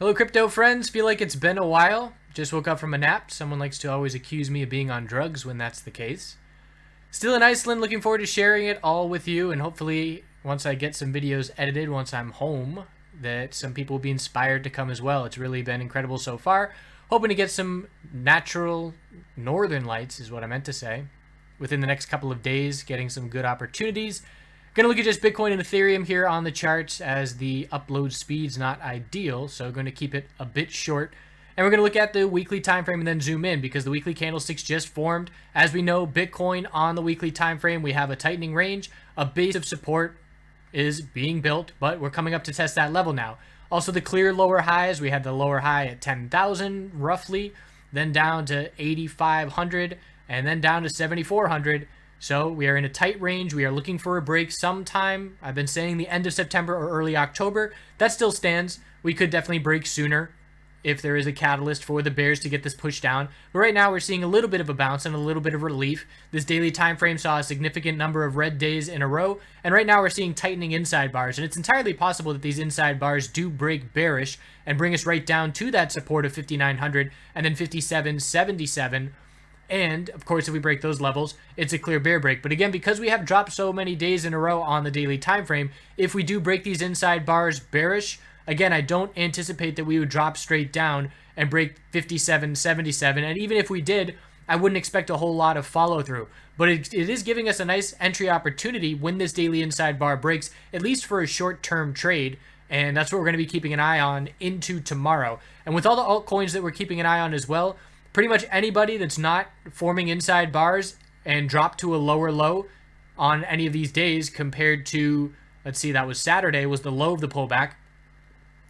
Hello, crypto friends. Feel like it's been a while. Just woke up from a nap. Someone likes to always accuse me of being on drugs when that's the case. Still in Iceland, looking forward to sharing it all with you, and hopefully, once I get some videos edited, once I'm home, that some people will be inspired to come as well. It's really been incredible so far. Hoping to get some natural northern lights, is what I meant to say, within the next couple of days, getting some good opportunities. Going to look at just Bitcoin and Ethereum here on the charts as the upload speed's not ideal, so going to keep it a bit short. And we're going to look at the weekly time frame and then zoom in because the weekly candlesticks just formed. As we know, Bitcoin on the weekly time frame, we have a tightening range. A base of support is being built, but we're coming up to test that level now. Also, the clear lower highs, we had the lower high at 10,000 roughly, then down to 8,500, and then down to 7,400. So we are in a tight range. We are looking for a break sometime. I've been saying the end of September or early October. That still stands. We could definitely break sooner if there is a catalyst for the bears to get this pushed down. But right now we're seeing a little bit of a bounce and a little bit of relief. This daily time frame saw a significant number of red days in a row. And right now we're seeing tightening inside bars. And it's entirely possible that these inside bars do break bearish and bring us right down to that support of 5,900 and then 5,777. And, of course, if we break those levels, it's a clear bear break. But again, because we have dropped so many days in a row on the daily time frame, if we do break these inside bars bearish, again, I don't anticipate that we would drop straight down and break 57.77. And even if we did, I wouldn't expect a whole lot of follow-through. But it is giving us a nice entry opportunity when this daily inside bar breaks, at least for a short-term trade. And that's what we're going to be keeping an eye on into tomorrow. And with all the altcoins that we're keeping an eye on as well, pretty much anybody that's not forming inside bars and dropped to a lower low on any of these days compared to, let's see, that was Saturday, was the low of the pullback.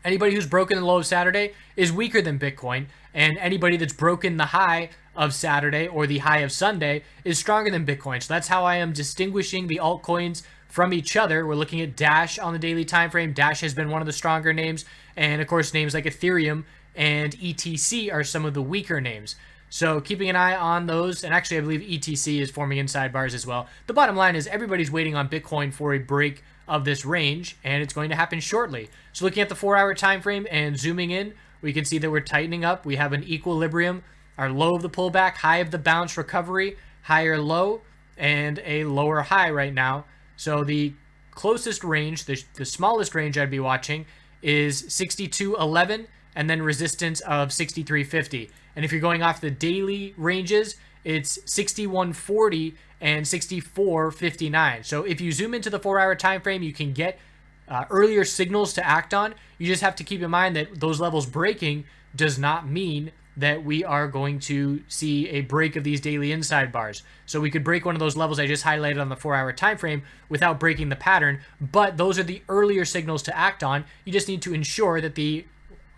Anybody who's broken the low of Saturday is weaker than Bitcoin, and anybody that's broken the high of Saturday or the high of Sunday is stronger than Bitcoin. So that's how I am distinguishing the altcoins from each other. We're looking at Dash on the daily time frame. Dash has been one of the stronger names, and of course names like Ethereum and ETC are some of the weaker names. So keeping an eye on those, and actually I believe ETC is forming inside bars as well. The bottom line is everybody's waiting on Bitcoin for a break of this range, and it's going to happen shortly. So looking at the 4-hour time frame and zooming in, we can see that we're tightening up. We have an equilibrium, our low of the pullback, high of the bounce recovery, higher low, and a lower high right now. So the closest range, the smallest range I'd be watching is 62.11, and then resistance of 63.50. And if you're going off the daily ranges, it's 61.40 and 64.59. So if you zoom into the 4-hour time frame, you can get earlier signals to act on. You just have to keep in mind that those levels breaking does not mean that we are going to see a break of these daily inside bars. So we could break one of those levels I just highlighted on the 4-hour time frame without breaking the pattern, but those are the earlier signals to act on. You just need to ensure that the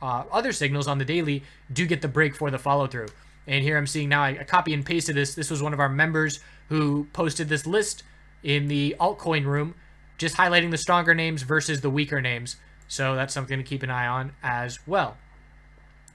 other signals on the daily do get the break for the follow-through. And here I'm seeing now, I copy and pasted this. This was one of our members who posted this list in the altcoin room, just highlighting the stronger names versus the weaker names. So that's something to keep an eye on as well.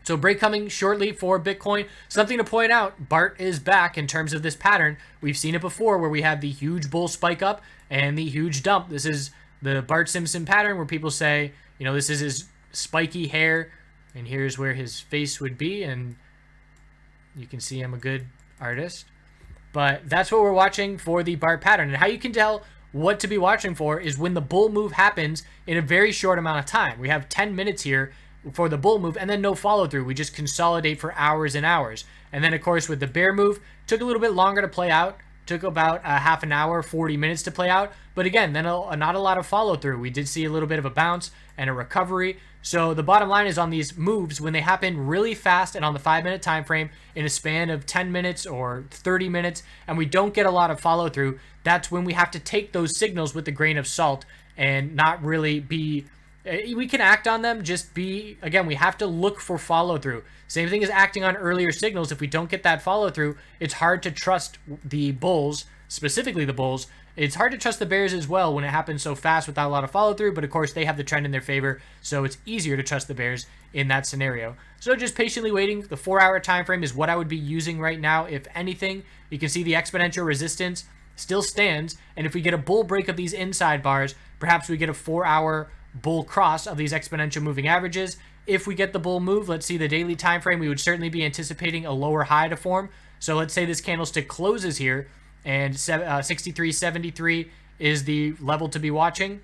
So break coming shortly for Bitcoin. Something to point out, BART is back in terms of this pattern. We've seen it before where we have the huge bull spike up and the huge dump. This is the Bart Simpson pattern where people say, you know, this is his spiky hair, and here's where his face would be, and you can see I'm a good artist. But that's what we're watching for the BART pattern. And how you can tell what to be watching for is when the bull move happens in a very short amount of time. We have 10 minutes here for the bull move and then no follow through. We just consolidate for hours and hours. And then of course with the bear move, took a little bit longer to play out. Took about a half an hour, 40 minutes to play out. But again, then not a lot of follow through. We did see a little bit of a bounce and a recovery. So the bottom line is on these moves, when they happen really fast and on the 5-minute time frame in a span of 10 minutes or 30 minutes, and we don't get a lot of follow through, that's when we have to take those signals with a grain of salt and not really be, we can act on them, just be, again, we have to look for follow through. Same thing as acting on earlier signals. If we don't get that follow through, it's hard to trust the bulls, specifically the bulls. It's hard to trust the bears as well when it happens so fast without a lot of follow through, but of course they have the trend in their favor, so it's easier to trust the bears in that scenario. So just patiently waiting. The 4-hour time frame is what I would be using right now. If anything, you can see the exponential resistance still stands, and if we get a bull break of these inside bars, perhaps we get a 4-hour bull cross of these exponential moving averages. If we get the bull move, let's see the daily time frame, we would certainly be anticipating a lower high to form. So let's say this candlestick closes here and 63.73 is the level to be watching.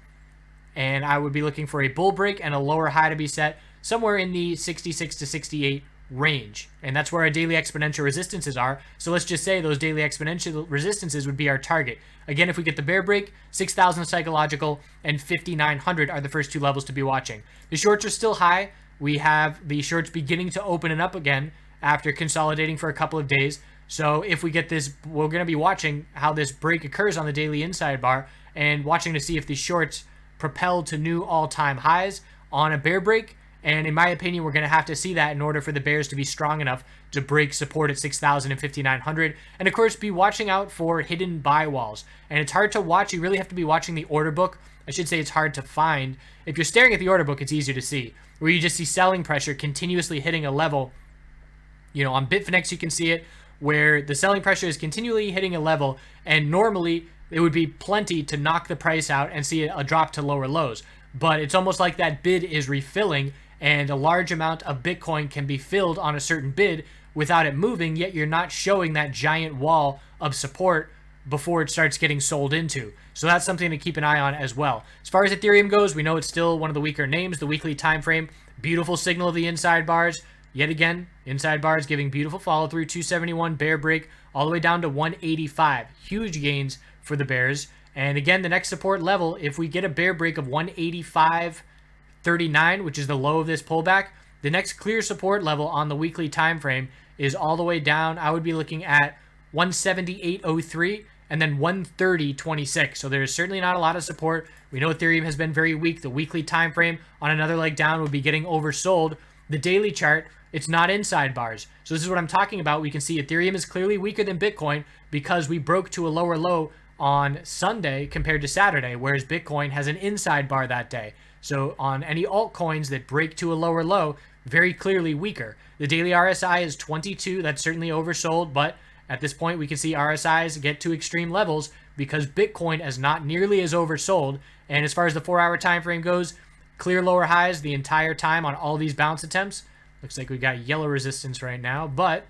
And I would be looking for a bull break and a lower high to be set somewhere in the 66 to 68 range. And that's where our daily exponential resistances are. So let's just say those daily exponential resistances would be our target. Again, if we get the bear break, 6,000 psychological and 5,900 are the first two levels to be watching. The shorts are still high. We have the shorts beginning to open up again after consolidating for a couple of days. So if we get this, we're going to be watching how this break occurs on the daily inside bar and watching to see if these shorts propel to new all-time highs on a bear break. And in my opinion, we're going to have to see that in order for the bears to be strong enough to break support at 6,000 and 5,900. And of course, be watching out for hidden buy walls. And it's hard to watch. You really have to be watching the order book. I should say it's hard to find. If you're staring at the order book, it's easier to see. Where you just see selling pressure continuously hitting a level. You know, on Bitfinex, you can see it where the selling pressure is continually hitting a level. And normally, it would be plenty to knock the price out and see a drop to lower lows. But it's almost like that bid is refilling, and a large amount of Bitcoin can be filled on a certain bid without it moving, yet you're not showing that giant wall of support before it starts getting sold into. So that's something to keep an eye on as well. As far as Ethereum goes, we know it's still one of the weaker names. The weekly time frame, beautiful signal of the inside bars. Yet again, inside bars giving beautiful follow through, 271 bear break all the way down to 185. Huge gains for the bears. And again, the next support level, if we get a bear break of 185.39, which is the low of this pullback, the next clear support level on the weekly time frame is all the way down. I would be looking at 178.03 and then 130.26. So there's certainly not a lot of support. We know Ethereum has been very weak. The weekly time frame on another leg down would be getting oversold. The daily chart, it's not inside bars. So this is what I'm talking about. We can see Ethereum is clearly weaker than Bitcoin because we broke to a lower low on Sunday compared to Saturday, whereas Bitcoin has an inside bar that day. So on any altcoins that break to a lower low, very clearly weaker. The daily RSI is 22. That's certainly oversold, but at this point we can see RSIs get to extreme levels because Bitcoin is not nearly as oversold. And as far as the 4-hour time frame goes, clear lower highs the entire time on all these bounce attempts. Looks like we got yellow resistance right now, but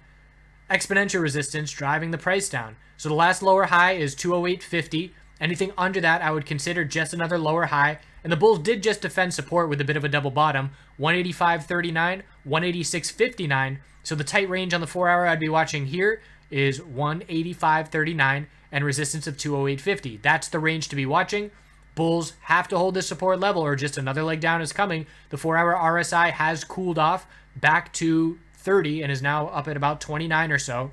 exponential resistance driving the price down. So the last lower high is 208.50. Anything under that I would consider just another lower high. And the bulls did just defend support with a bit of a double bottom. 185.39, 186.59. So the tight range on the 4-hour I'd be watching here is 185.39 and resistance of 208.50. That's the range to be watching. Bulls have to hold this support level or just another leg down is coming. The 4-hour RSI has cooled off back to 30 and is now up at about 29 or so.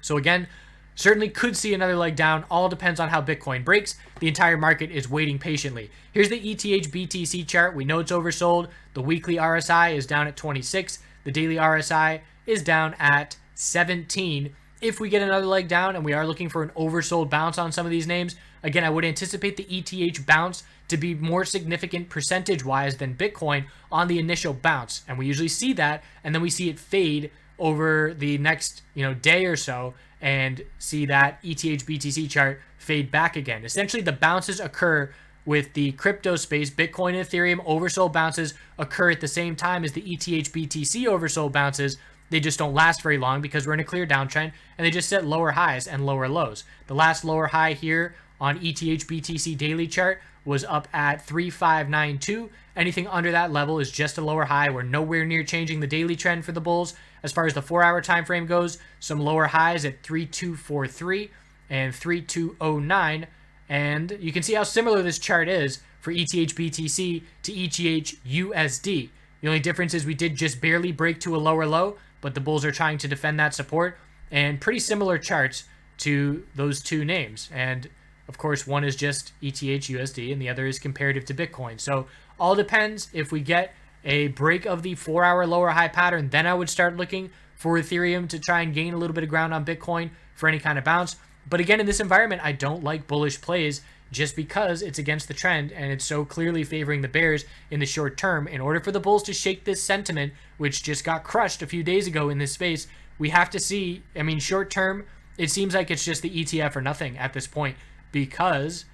So again, certainly could see another leg down. All depends on how Bitcoin breaks. The entire market is waiting patiently. Here's the ETH BTC chart. We know it's oversold. The weekly RSI is down at 26. The daily RSI is down at 17. If we get another leg down and we are looking for an oversold bounce on some of these names, again, I would anticipate the ETH bounce to be more significant percentage-wise than Bitcoin on the initial bounce. And we usually see that, and then we see it fade over the next day or so and see that ETH BTC chart fade back again. Essentially, the bounces occur with the crypto space. Bitcoin and Ethereum oversold bounces occur at the same time as the ETH BTC oversold bounces. They just don't last very long because we're in a clear downtrend, and they just set lower highs and lower lows. The last lower high here on ETH BTC daily chart was up at 3592. Anything under that level is just a lower high. We're nowhere near changing the daily trend for the bulls. As far as the 4-hour time frame goes, some lower highs at 3243 and 3209. And you can see how similar this chart is for ETH BTC to ETH USD. The only difference is we did just barely break to a lower low, but the bulls are trying to defend that support. And pretty similar charts to those two names. And of course, one is just ETH USD and the other is comparative to Bitcoin. So all depends. If we get a break of the 4-hour lower high pattern, then I would start looking for Ethereum to try and gain a little bit of ground on Bitcoin for any kind of bounce. But again, in this environment, I don't like bullish plays just because it's against the trend and it's so clearly favoring the bears in the short term. In order for the bulls to shake this sentiment, which just got crushed a few days ago in this space, we have to see, short term, it seems like it's just the ETF or nothing at this point, because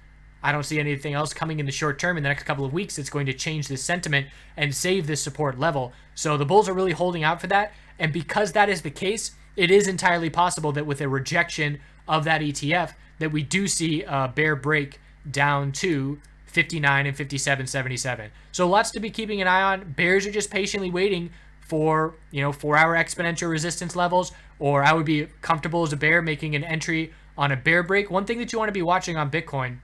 I don't see anything else coming in the short term in the next couple of weeks that's going to change this sentiment and save this support level. So the bulls are really holding out for that. And because that is the case, it is entirely possible that with a rejection of that ETF, that we do see a bear break down to 59 and 57.77. So lots to be keeping an eye on. Bears are just patiently waiting for, 4-hour exponential resistance levels, or I would be comfortable as a bear making an entry on a bear break. One thing that you want to be watching on Bitcoin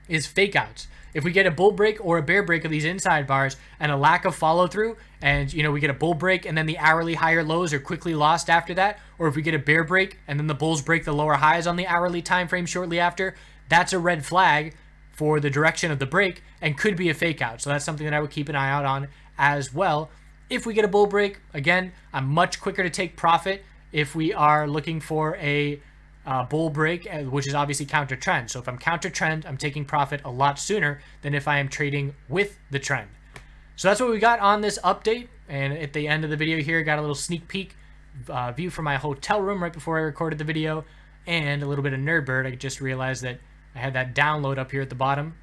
is fake outs. If we get a bull break or a bear break of these inside bars and a lack of follow through, and we get a bull break and then the hourly higher lows are quickly lost after that, or if we get a bear break and then the bulls break the lower highs on the hourly time frame shortly after, that's a red flag for the direction of the break and could be a fake out. So that's something that I would keep an eye out on as well. If we get a bull break, again, I'm much quicker to take profit if we are looking for a bull break, which is obviously counter trend. So if I'm counter trend, I'm taking profit a lot sooner than if I am trading with the trend. So that's what we got on this update. And at the end of the video here, got a little sneak peek view from my hotel room right before I recorded the video, and a little bit of Nerdbird. I just realized that I had that download up here at the bottom.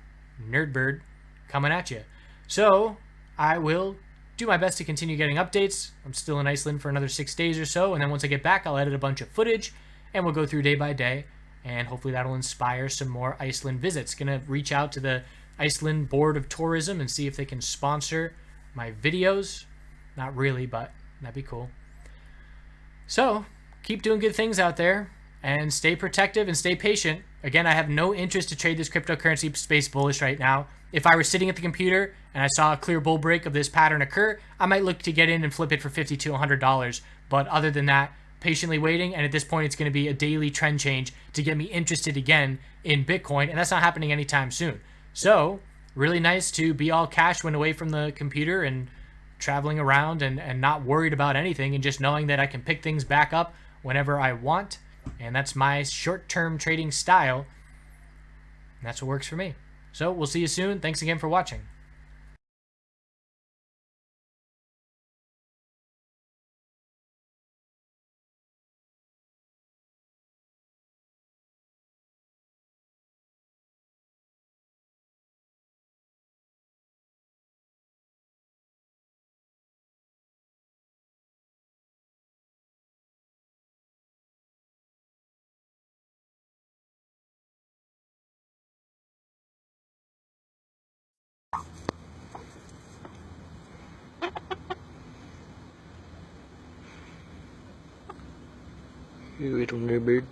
Nerdbird coming at you. So I will do my best to continue getting updates. I'm still in Iceland for another 6 days or so, and then once I get back, I'll edit a bunch of footage, and we'll go through day by day, and hopefully that'll inspire some more Iceland visits. Gonna reach out to the Iceland Board of Tourism and see if they can sponsor my videos. Not really, but that'd be cool. So keep doing good things out there, and stay protective and stay patient. Again, I have no interest to trade this cryptocurrency space bullish right now. If I were sitting at the computer and I saw a clear bull break of this pattern occur, I might look to get in and flip it for $50 to $100. But other than that, patiently waiting, and at this point, it's going to be a daily trend change to get me interested again in Bitcoin, and that's not happening anytime soon. So really nice to be all cash when away from the computer and traveling around and not worried about anything, and just knowing that I can pick things back up whenever I want. And that's my short-term trading style. And that's what works for me. So we'll see you soon. Thanks again for watching. You little nerd.